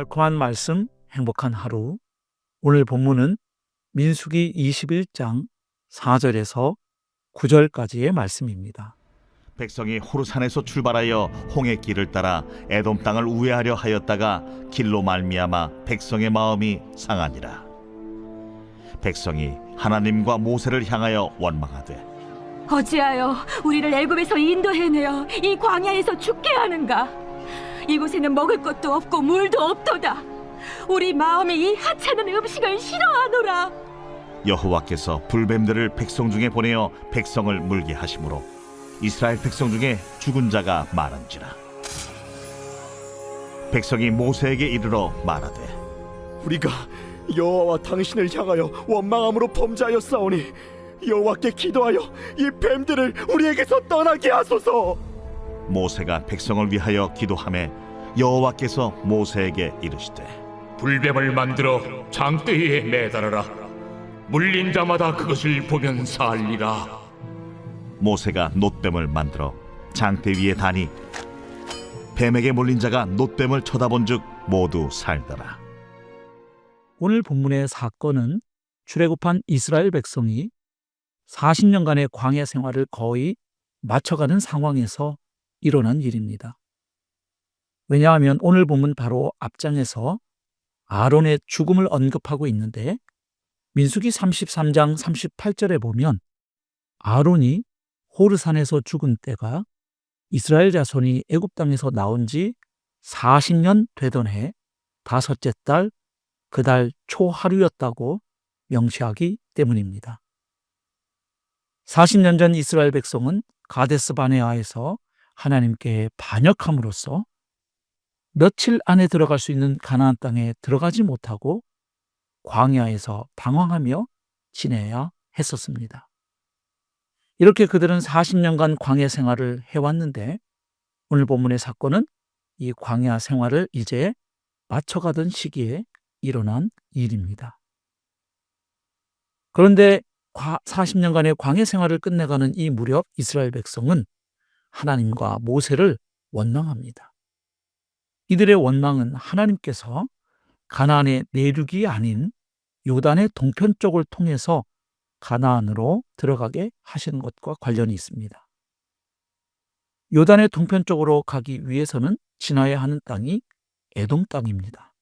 달콤한 말씀, 행복한 하루. 오늘 본문은 민수기 21장 4절에서 9절까지의 말씀입니다. 백성이 호르산에서 출발하여 홍해 길을 따라 에돔 땅을 우회하려 하였다가 길로 말미암아 백성의 마음이 상하니라. 백성이 하나님과 모세를 향하여 원망하되 어찌하여 우리를 애굽에서 인도해내어 이 광야에서 죽게 하는가? 이곳에는 먹을 것도 없고 물도 없도다. 우리 마음이 이 하찮은 음식을 싫어하노라. 여호와께서 불뱀들을 백성 중에 보내어 백성을 물게 하심으로 이스라엘 백성 중에 죽은 자가 많은지라. 백성이 모세에게 이르러 말하되 우리가 여호와와 당신을 향하여 원망함으로 범죄하였사오니 여호와께 기도하여 이 뱀들을 우리에게서 떠나게 하소서. 모세가 백성을 위하여 기도하매 여호와께서 모세에게 이르시되 불뱀을 만들어 장대 위에 매달아라. 물린 자마다 그것을 보면 살리라. 모세가 놋뱀을 만들어 장대 위에 다니 뱀에게 몰린 자가 놋뱀을 쳐다본즉 모두 살더라. 오늘 본문의 사건은 출애굽한 이스라엘 백성이 40년간의 광야 생활을 거의 마쳐가는 상황에서 일어난 일입니다. 왜냐하면 오늘 본문 바로 앞장에서 아론의 죽음을 언급하고 있는데 민수기 33장 38절에 보면 아론이 호르산에서 죽은 때가 이스라엘 자손이 애굽 땅에서 나온 지 40년 되던 해 다섯째 달 그달 초하루였다고 명시하기 때문입니다. 40년 전 이스라엘 백성은 가데스 바네아에서 하나님께 반역함으로써 며칠 안에 들어갈 수 있는 가나안 땅에 들어가지 못하고 광야에서 방황하며 지내야 했었습니다. 이렇게 그들은 40년간 광야 생활을 해왔는데 오늘 본문의 사건은 이 광야 생활을 이제 마쳐가던 시기에 일어난 일입니다. 그런데 40년간의 광야 생활을 끝내가는 이 무렵 이스라엘 백성은 하나님과 모세를 원망합니다. 이들의 원망은 하나님께서 가나안의 내륙이 아닌 요단의 동편 쪽을 통해서 가나안으로 들어가게 하시는 것과 관련이 있습니다. 요단의 동편 쪽으로 가기 위해서는 지나야 하는 땅이 에돔 땅입니다.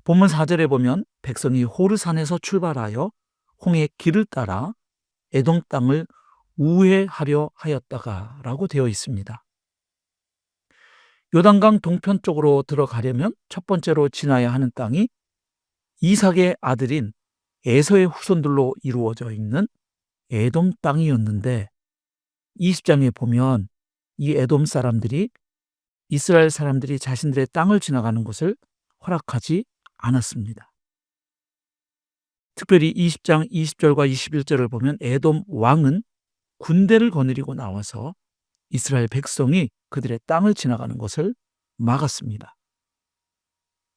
본문 4절에 보면 백성이 호르산에서 출발하여 홍해 길을 따라 에돔 땅을 우회하려 하였다가 라고 되어 있습니다. 요단강 동편 쪽으로 들어가려면 첫 번째로 지나야 하는 땅이 이삭의 아들인 에서의 후손들로 이루어져 있는 에돔 땅이었는데 20장에 보면 이 에돔 사람들이 이스라엘 사람들이 자신들의 땅을 지나가는 것을 허락하지 않았습니다. 특별히 20장 20절과 21절을 보면 에돔 왕은 군대를 거느리고 나와서 이스라엘 백성이 그들의 땅을 지나가는 것을 막았습니다.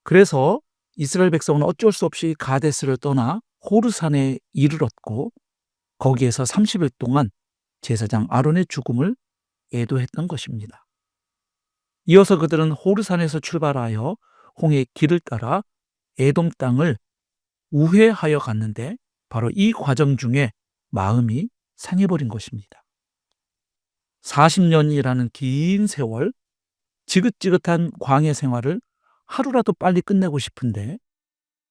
그래서 이스라엘 백성은 어쩔 수 없이 가데스를 떠나 호르산에 이르렀고 거기에서 30일 동안 제사장 아론의 죽음을 애도했던 것입니다. 이어서 그들은 호르산에서 출발하여 홍해 길을 따라 에돔 땅을 우회하여 갔는데 바로 이 과정 중에 마음이 상해버린 것입니다. 40년이라는 긴 세월, 지긋지긋한 광야 생활을 하루라도 빨리 끝내고 싶은데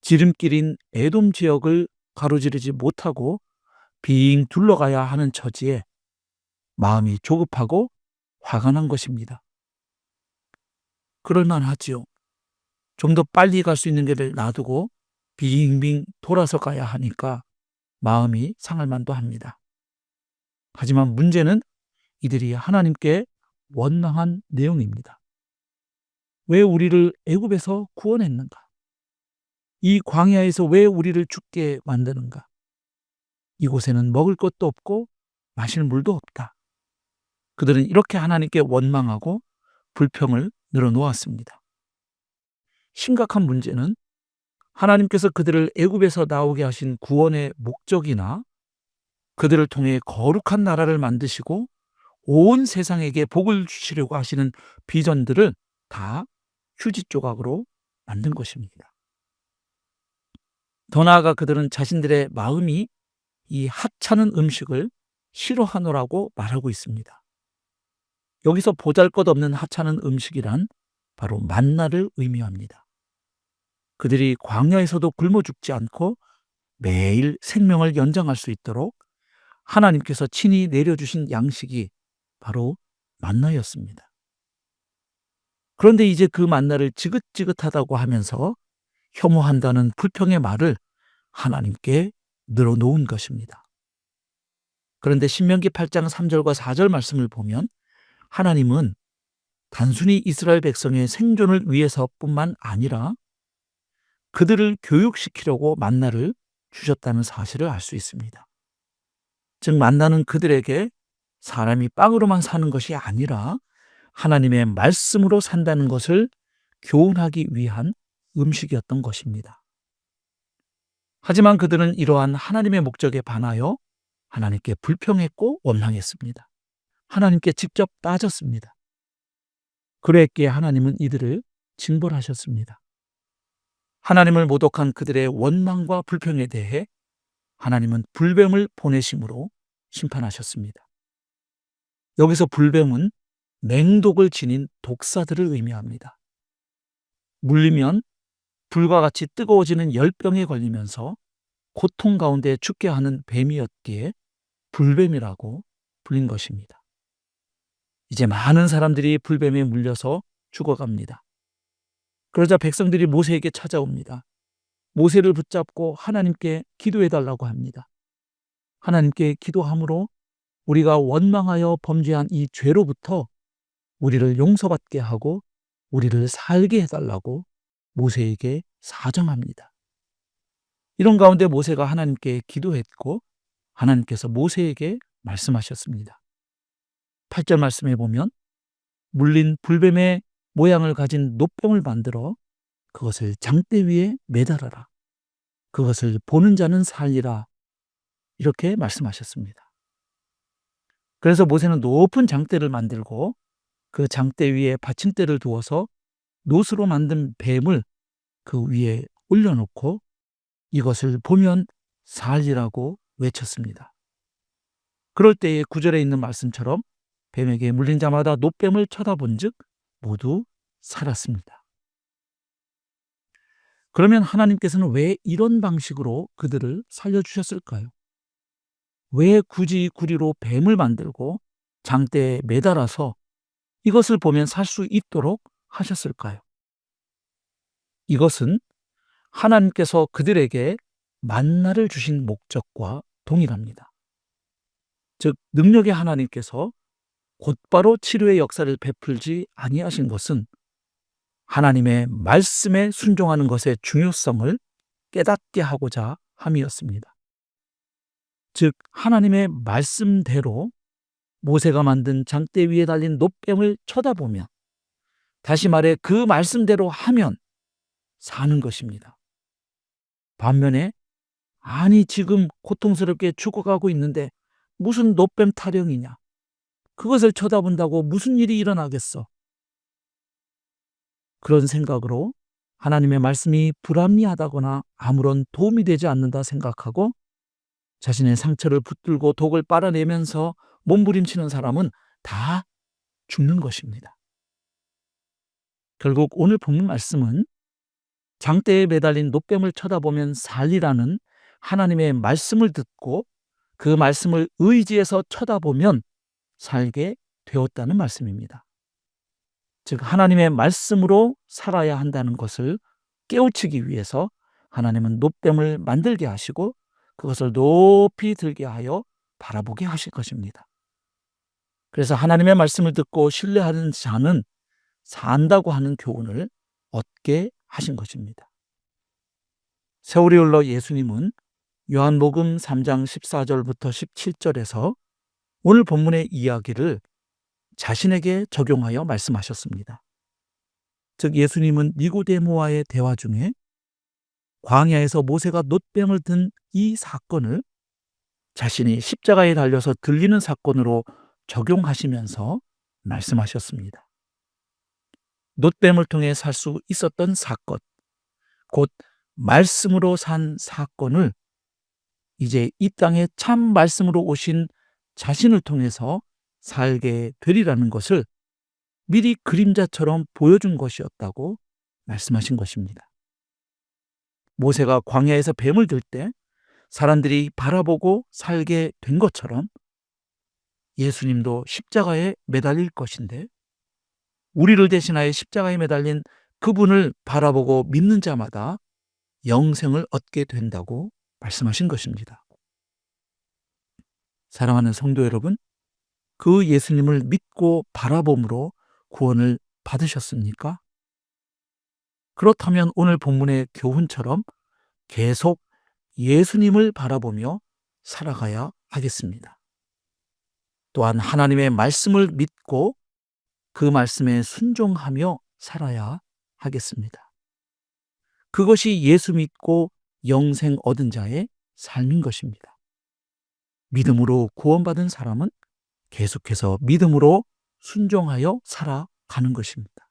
지름길인 에돔 지역을 가로지르지 못하고 빙 둘러가야 하는 처지에 마음이 조급하고 화가 난 것입니다. 그럴만하지요. 좀 더 빨리 갈 수 있는 길을 놔두고 빙빙 돌아서 가야 하니까 마음이 상할 만도 합니다. 하지만 문제는 이들이 하나님께 원망한 내용입니다. 왜 우리를 애굽에서 구원했는가? 이 광야에서 왜 우리를 죽게 만드는가? 이곳에는 먹을 것도 없고 마실 물도 없다. 그들은 이렇게 하나님께 원망하고 불평을 늘어놓았습니다. 심각한 문제는 하나님께서 그들을 애굽에서 나오게 하신 구원의 목적이나 그들을 통해 거룩한 나라를 만드시고 온 세상에게 복을 주시려고 하시는 비전들을 다 휴지 조각으로 만든 것입니다. 더 나아가 그들은 자신들의 마음이 이 하찮은 음식을 싫어하노라고 말하고 있습니다. 여기서 보잘것없는 하찮은 음식이란 바로 만나를 의미합니다. 그들이 광야에서도 굶어 죽지 않고 매일 생명을 연장할 수 있도록 하나님께서 친히 내려주신 양식이 바로 만나였습니다. 그런데 이제 그 만나를 지긋지긋하다고 하면서 혐오한다는 불평의 말을 하나님께 늘어놓은 것입니다. 그런데 신명기 8장 3절과 4절 말씀을 보면 하나님은 단순히 이스라엘 백성의 생존을 위해서뿐만 아니라 그들을 교육시키려고 만나를 주셨다는 사실을 알 수 있습니다. 즉 만나는 그들에게 사람이 빵으로만 사는 것이 아니라 하나님의 말씀으로 산다는 것을 교훈하기 위한 음식이었던 것입니다. 하지만 그들은 이러한 하나님의 목적에 반하여 하나님께 불평했고 원망했습니다. 하나님께 직접 따졌습니다. 그랬기에 하나님은 이들을 징벌하셨습니다. 하나님을 모독한 그들의 원망과 불평에 대해 하나님은 불뱀을 보내심으로 심판하셨습니다. 여기서 불뱀은 맹독을 지닌 독사들을 의미합니다. 물리면 불과 같이 뜨거워지는 열병에 걸리면서 고통 가운데 죽게 하는 뱀이었기에 불뱀이라고 불린 것입니다. 이제 많은 사람들이 불뱀에 물려서 죽어갑니다. 그러자 백성들이 모세에게 찾아옵니다. 모세를 붙잡고 하나님께 기도해달라고 합니다. 하나님께 기도함으로 우리가 원망하여 범죄한 이 죄로부터 우리를 용서받게 하고 우리를 살게 해달라고 모세에게 사정합니다. 이런 가운데 모세가 하나님께 기도했고 하나님께서 모세에게 말씀하셨습니다. 8절 말씀에 보면 물린 불뱀의 모양을 가진 놋병을 만들어 그것을 장대 위에 매달아라. 그것을 보는 자는 살리라. 이렇게 말씀하셨습니다. 그래서 모세는 높은 장대를 만들고 그 장대 위에 받침대를 두어서 놋으로 만든 뱀을 그 위에 올려놓고 이것을 보면 살리라고 외쳤습니다. 그럴 때에 9절에 있는 말씀처럼 뱀에게 물린 자마다 놋뱀을 쳐다본 즉 모두 살았습니다. 그러면 하나님께서는 왜 이런 방식으로 그들을 살려주셨을까요? 왜 굳이 구리로 뱀을 만들고 장대에 매달아서 이것을 보면 살 수 있도록 하셨을까요? 이것은 하나님께서 그들에게 만나를 주신 목적과 동일합니다. 즉 능력의 하나님께서 곧바로 치료의 역사를 베풀지 아니하신 것은 하나님의 말씀에 순종하는 것의 중요성을 깨닫게 하고자 함이었습니다. 즉 하나님의 말씀대로 모세가 만든 장대 위에 달린 놋뱀을 쳐다보면, 다시 말해 그 말씀대로 하면 사는 것입니다. 반면에 아니 지금 고통스럽게 죽어가고 있는데 무슨 놋뱀 타령이냐, 그것을 쳐다본다고 무슨 일이 일어나겠어, 그런 생각으로 하나님의 말씀이 불합리하다거나 아무런 도움이 되지 않는다 생각하고 자신의 상처를 붙들고 독을 빨아내면서 몸부림치는 사람은 다 죽는 것입니다. 결국 오늘 본문 말씀은 장대에 매달린 놋뱀을 쳐다보면 살리라는 하나님의 말씀을 듣고 그 말씀을 의지해서 쳐다보면 살게 되었다는 말씀입니다. 즉 하나님의 말씀으로 살아야 한다는 것을 깨우치기 위해서 하나님은 놋뱀을 만들게 하시고 그것을 높이 들게 하여 바라보게 하실 것입니다. 그래서 하나님의 말씀을 듣고 신뢰하는 자는 산다고 하는 교훈을 얻게 하신 것입니다. 세월이 흘러 예수님은 요한복음 3장 14절부터 17절에서 오늘 본문의 이야기를 자신에게 적용하여 말씀하셨습니다. 즉 예수님은 니고데모와의 대화 중에 광야에서 모세가 놋뱀을 든 이 사건을 자신이 십자가에 달려서 들리는 사건으로 적용하시면서 말씀하셨습니다. 놋뱀을 통해 살 수 있었던 사건, 곧 말씀으로 산 사건을 이제 이 땅에 참 말씀으로 오신 자신을 통해서 살게 되리라는 것을 미리 그림자처럼 보여준 것이었다고 말씀하신 것입니다. 모세가 광야에서 뱀을 들 때 사람들이 바라보고 살게 된 것처럼 예수님도 십자가에 매달릴 것인데 우리를 대신하여 십자가에 매달린 그분을 바라보고 믿는 자마다 영생을 얻게 된다고 말씀하신 것입니다. 사랑하는 성도 여러분, 그 예수님을 믿고 바라봄으로 구원을 받으셨습니까? 그렇다면 오늘 본문의 교훈처럼 계속 예수님을 바라보며 살아가야 하겠습니다. 또한 하나님의 말씀을 믿고 그 말씀에 순종하며 살아야 하겠습니다. 그것이 예수 믿고 영생 얻은 자의 삶인 것입니다. 믿음으로 구원받은 사람은 계속해서 믿음으로 순종하여 살아가는 것입니다.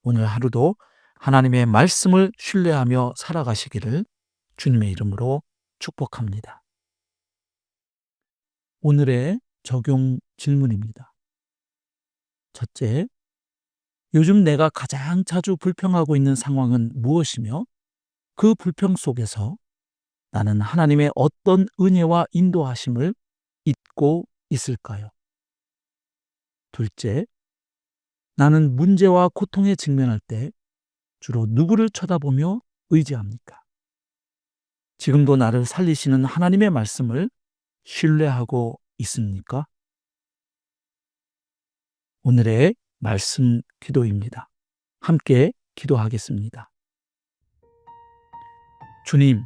오늘 하루도 하나님의 말씀을 신뢰하며 살아가시기를 주님의 이름으로 축복합니다. 오늘의 적용 질문입니다. 첫째, 요즘 내가 가장 자주 불평하고 있는 상황은 무엇이며 그 불평 속에서 나는 하나님의 어떤 은혜와 인도하심을 잊고 있을까요? 둘째, 나는 문제와 고통에 직면할 때 주로 누구를 쳐다보며 의지합니까? 지금도 나를 살리시는 하나님의 말씀을 신뢰하고 있습니까? 오늘의 말씀 기도입니다. 함께 기도하겠습니다. 주님,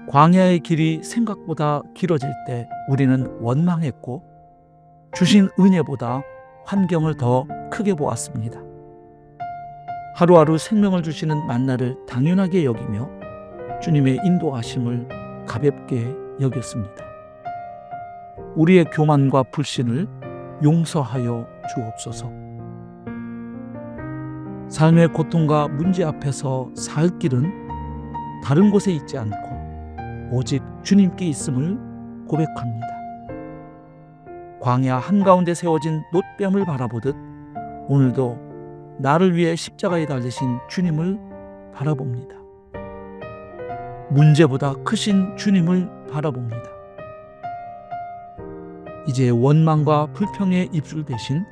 광야의 길이 생각보다 길어질 때 우리는 원망했고 주신 은혜보다 환경을 더 크게 보았습니다. 하루하루 생명을 주시는 만나를 당연하게 여기며 주님의 인도하심을 가볍게 여겼습니다. 우리의 교만과 불신을 용서하여 주옵소서. 삶의 고통과 문제 앞에서 살 길은 다른 곳에 있지 않고 오직 주님께 있음을 고백합니다. 광야 한가운데 세워진 놋뱀을 바라보듯 오늘도 나를 위해 십자가에 달리신 주님을 바라봅니다. 문제보다 크신 주님을 바라봅니다. 이제 원망과 불평의 입술 대신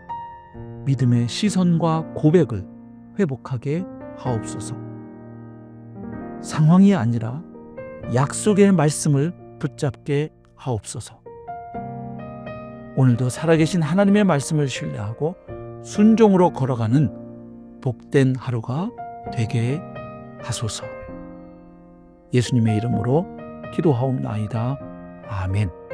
믿음의 시선과 고백을 회복하게 하옵소서. 상황이 아니라 약속의 말씀을 붙잡게 하옵소서. 오늘도 살아계신 하나님의 말씀을 신뢰하고 순종으로 걸어가는 복된 하루가 되게 하소서. 예수님의 이름으로 기도하옵나이다. 아멘.